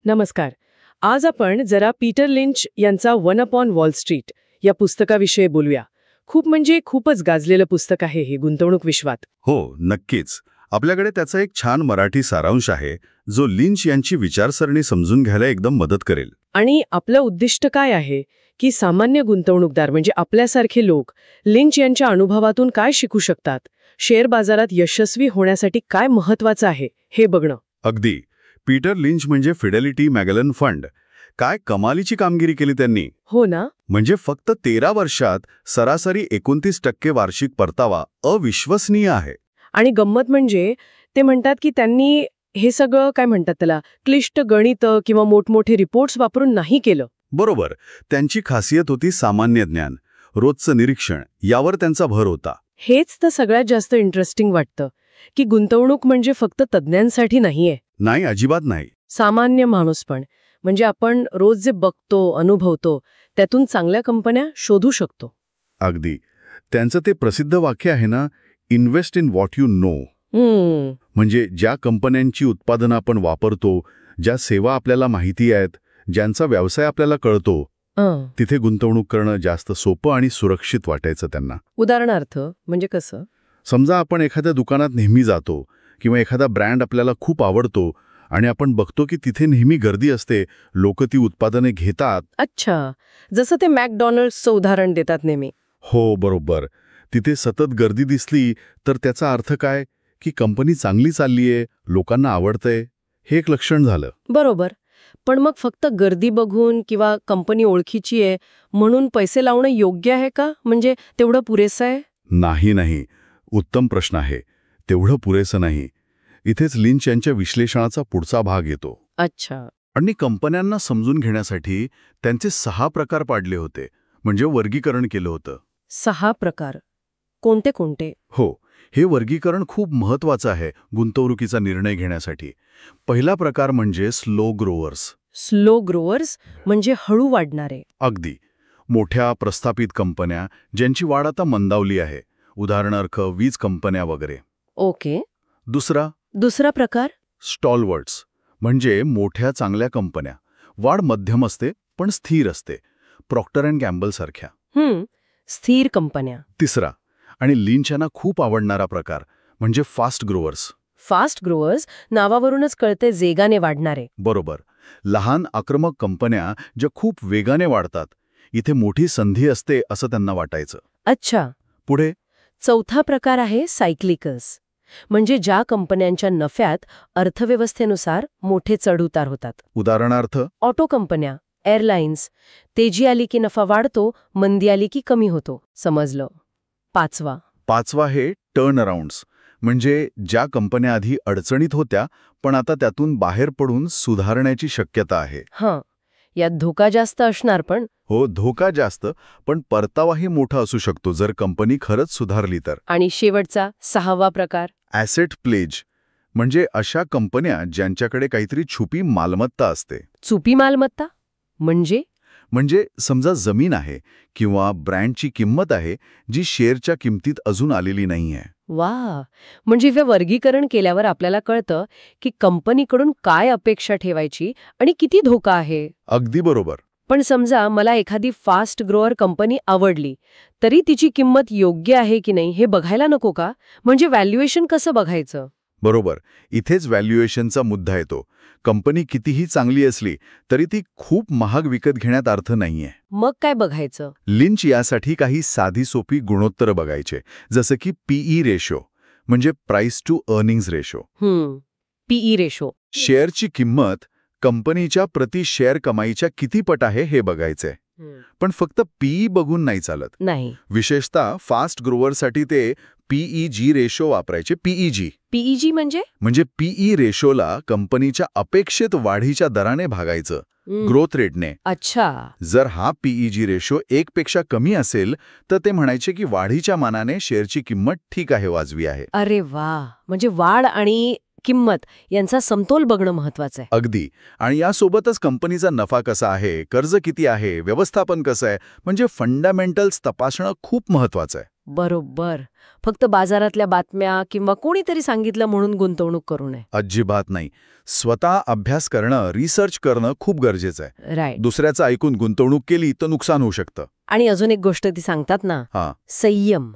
नमस्कार. आज आपण जरा पीटर लिंच यांचा वन अपॉन वॉल स्ट्रीट या पुस्तकाविषयी बोलूया. खूपच गाजलेलं पुस्तक आहे हे गुंतवणूक विश्वात. हो, नक्कीच. आपल्याकडे त्याचा एक छान मराठी सारांश आहे जो लिंच यांची विचारसरणी समजून घ्यायला एकदम मदत करेल. आणि आपलं उद्दिष्ट काय आहे की सामान्य गुंतवणूकदार म्हणजे आपल्यासारखे लोक लिंच यांच्या अनुभवातून काय शिकू शकतात, शेअर बाजारात यशस्वी होण्यासाठी काय महत्वाचं आहे हे बघणं. अगदी. पीटर लिंच म्हणजे फिडेलिटी मॅगेलन फंड. काय कमालीची कामगिरी केली त्यांनी. हो ना. म्हणजे फक्त 13 वर्षात सरासरी 29% वार्षिक परतावा अविश्वसनीय आहे. आणि गंमत म्हणजे ते म्हणतात की त्यांनी हे सगळं काय म्हणतात त्याला क्लिष्ट गणित किंवा मोठमोठे रिपोर्ट्स वापरून नाही केलं. बरोबर. त्यांची खासियत होती सामान्य ज्ञान, रोजचं निरीक्षण, यावर त्यांचा भर होता. हेच तर सगळ्यात जास्त इंटरेस्टिंग वाटतं की गुंतवणूक म्हणजे फक्त तज्ज्ञांसाठी नाहीये. नाही, अजिबात नाही. सामान्य माणूस पण म्हणजे आपण रोज जे बघतो अनुभवतो त्यातून चांगल्या कंपन्या शोधू शकतो. अगदी. त्यांचं ते प्रसिद्ध वाक्य आहे ना, invest in what you know. म्हणजे ज्या कंपन्यांची उत्पादनं आपण वापरतो, ज्या सेवा आपल्याला माहिती आहेत, ज्यांचा व्यवसाय आपल्याला कळतो, तिथे गुंतवणूक करणं जास्त सोपं आणि सुरक्षित वाटायचं त्यांना. उदाहरणार्थ म्हणजे कसं? समजा आपण एखाद्या दुकानात नेहमी जातो किंवा एखादा ब्रँड आपल्याला खूप आवडतो आणि आपण बघतो की तिथे नेहमी गर्दी असते, लोक ती उत्पादने घेतात. अच्छा, जसं ते मॅकडॉनल्ड्सचं उदाहरण देतात नेहमी. हो, बरोबर. तिथे सतत गर्दी दिसली तर त्याचा अर्थ काय की कंपनी चांगली चाललीये, लोकांना आवडतंय, हे एक लक्षण झालं. बरोबर. पण मग फक्त गर्दी बघून किंवा कंपनी ओळखीची आहे म्हणून पैसे लावणं योग्य आहे का? म्हणजे तेवढं पुरेसं आहे? नाही. उत्तम प्रश्न आहे. तेवढं पुरेसं नाही. इथेच लिंच यांच्या विश्लेषणाचा पुढचा भाग येतो. अच्छा. आणि कंपन्यांना समजून घेण्यासाठी त्यांचे 6 प्रकार पाडले होते, म्हणजे वर्गीकरण केलं होतं. 6 प्रकार. कोणते कोणते? हो, हे वर्गीकरण खूप महत्वाचं आहे गुंतवणुकीचा निर्णय घेण्यासाठी. पहिला प्रकार म्हणजे स्लो ग्रोअर्स. स्लो ग्रोअर्स म्हणजे हळू वाढणारे. अगदी. मोठ्या प्रस्थापित कंपन्या ज्यांची वाढ आता मंदावली आहे, उदाहरणार्थ वीज कंपन्या वगैरे. ओके. दुसरा प्रकार? स्टॉलवर्ड्स म्हणजे मोठ्या चांगल्या कंपन्या. वाढ मध्यम असते पण स्थिर असते, प्रॉक्टर अँड गॅम्बल सारख्या. स्थिर कंपन्या. तिसरा आणि लिंच यांना खूप आवडणारा प्रकार म्हणजे फास्ट ग्रोअर्स. फास्ट ग्रोअर्स नावावरूनच कळते वेगाने वाढणारे. बरोबर. लहान आक्रमक कंपन्या ज्या खूप वेगाने वाढतात, इथे मोठी संधी असते असं त्यांना वाटायचं. अच्छा. पुढे चौथा प्रकार आहे सायक्लिकल्स. म्हणजे ज्या कंपन्यांच्या नफ्यात अर्थव्यवस्थेनुसार मोठे चढउतार होतात. उदाहरणार्थ ऑटो कंपन्या, एअरलाइन्स. तेजी आली की नफा वाढतो, मंदी आली की कमी होतो. समजलं. पाचवा हे टर्न अराउंड्स. म्हणजे ज्या कंपन्या आधी अडचणीत होत्या पण आता त्यातून बाहेर पडून सुधारण्याची शक्यता आहे. यात धोका जास्त असणार पण. हो, धोका जास्त, पण परतावाही मोठा असू शकतो जर कंपनी खरंच सुधारली तर. आणि शेवटचा 6वा प्रकार ॲसेट प्लेज. म्हणजे अशा कंपन्या ज्यांच्याकडे काहीतरी छुपी मालमत्ता असते. छुपी मालमत्ता म्हणजे समजा जमीन आहे किंवा ब्रँडची किंमत आहे जी शेअरच्या किमतीत अजून आलेली नाहीये. वा. म्हणजे हे वर्गीकरण केल्यावर आपल्याला कळतं की कंपनीकडून काय अपेक्षा ठेवायची आणि किती धोका आहे. अगदी बरोबर. पण समजा मला एखादी फास्ट ग्रोअर कंपनी आवडली तरी तिची किंमत योग्य आहे की नाही हे बघायला नको का? म्हणजे व्हॅल्युएशन कसं बघायचं? बरोबर. इथेच व्हॅल्युएशनचा मुद्दा येतो. कंपनी कितीही चांगली असली तरी ती खूप महाग विकत घेण्यात अर्थ नाहीये. मग काय बघायचं? लिंच यासाठी काही साधी सोपी गुणोत्तर बघायचे, जसं की पीई रेशो म्हणजे price to earnings ratio. PE ratio. शेअरची किंमत कंपनीच्या प्रति शेअर कमाईच्या किती पट आहे हे बघायचंय. पण फक्त पीई बघून नाही चालत. नाही. विशेषतः फास्ट ग्रोअरसाठी ते पीईजी रेशो वापरायचे. पीईजी म्हणजे पीई रेशोला कंपनीच्या अपेक्षित वाढीच्या दराने भागायचं, ग्रोथ रेटने. अच्छा. जर हा पीईजी रेशो 1 पेक्षा कमी असेल तर ते म्हणायचे की वाढीच्या मानाने शेअरची किंमत ठीक आहे, वाजवी आहे. अरे वा. म्हणजे वाढ आणि किंमत यांचा समतोल बघणं महत्वाचं आहे. अगदी. आणि यासोबतच कंपनीचा नफा कसा आहे, कर्ज किती आहे, व्यवस्थापन कसं आहे, म्हणजे फंडामेंटल्स तपासणं खूप महत्वाचं आहे. बरोबर. फक्त बाजारातल्या बातम्या किंवा कोणीतरी सांगितलं म्हणून गुंतवणूक करू नये. अजिबात नाही. स्वतः अभ्यास करणं, रिसर्च करणं खूप गरजेचं आहे. राईट. दुसऱ्याचं ऐकून गुंतवणूक केली तर नुकसान होऊ शकतं. आणि अजून एक गोष्ट ती सांगतात ना, हां. संयम.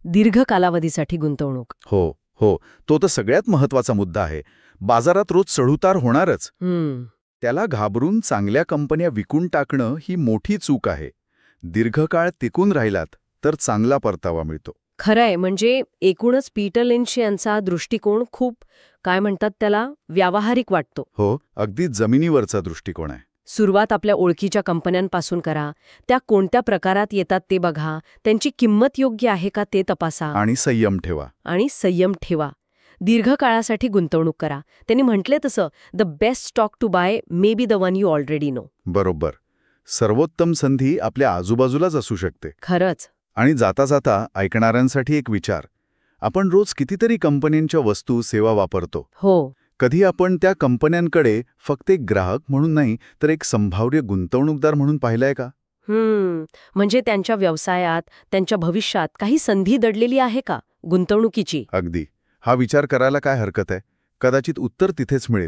दीर्घ कालावधीसाठी गुंतवणूक. हो. तो तर सगळ्यात महत्वाचा मुद्दा आहे. बाजारात रोज चढउतार होणारच. त्याला घाबरून चांगल्या कंपन्या विकून टाकणं ही मोठी चूक आहे. दीर्घकाळ टिकून राहिलात तर चांगला परतावा मिळतो. खरंय. म्हणजे एकूणच पीटर लिंच यांचा दृष्टिकोन खूप, काय म्हणतात त्याला, व्यावहारिक वाटतो. हो, अगदी जमिनीवरचा दृष्टिकोन आहे. सुरुवात आपल्या ओळखीच्या कंपन्यांपासून करा. त्या कोणत्या प्रकारात येतात ते बघा. त्यांची किंमत योग्य आहे का ते तपासा. आणि संयम ठेवा. दीर्घकाळासाठी गुंतवणूक करा. त्यांनी म्हटले तसं, the best stock to buy may be the one you already know. बरोबर. सर्वोत्तम संधी आपल्या आजूबाजूलाच असू शकते. खरंच. आणि जाता जाता ऐकणाऱ्यांसाठी एक विचार. आपण रोज कितीतरी कंपन्यांच्या वस्तू, सेवा वापरतो. हो. कधी आपण त्या कंपन्यांकडे फक्त एक ग्राहक म्हणून नाही तर एक संभाव्य गुंतवणूकदार म्हणून पाहिलंय का? म्हणजे त्यांच्या व्यवसायात, त्यांच्या भविष्यात काही संधी दडलेली आहे का गुंतवणुकीची? अगदी. हा विचार करायला काय हरकत आहे? कदाचित उत्तर तिथेच मिळेल.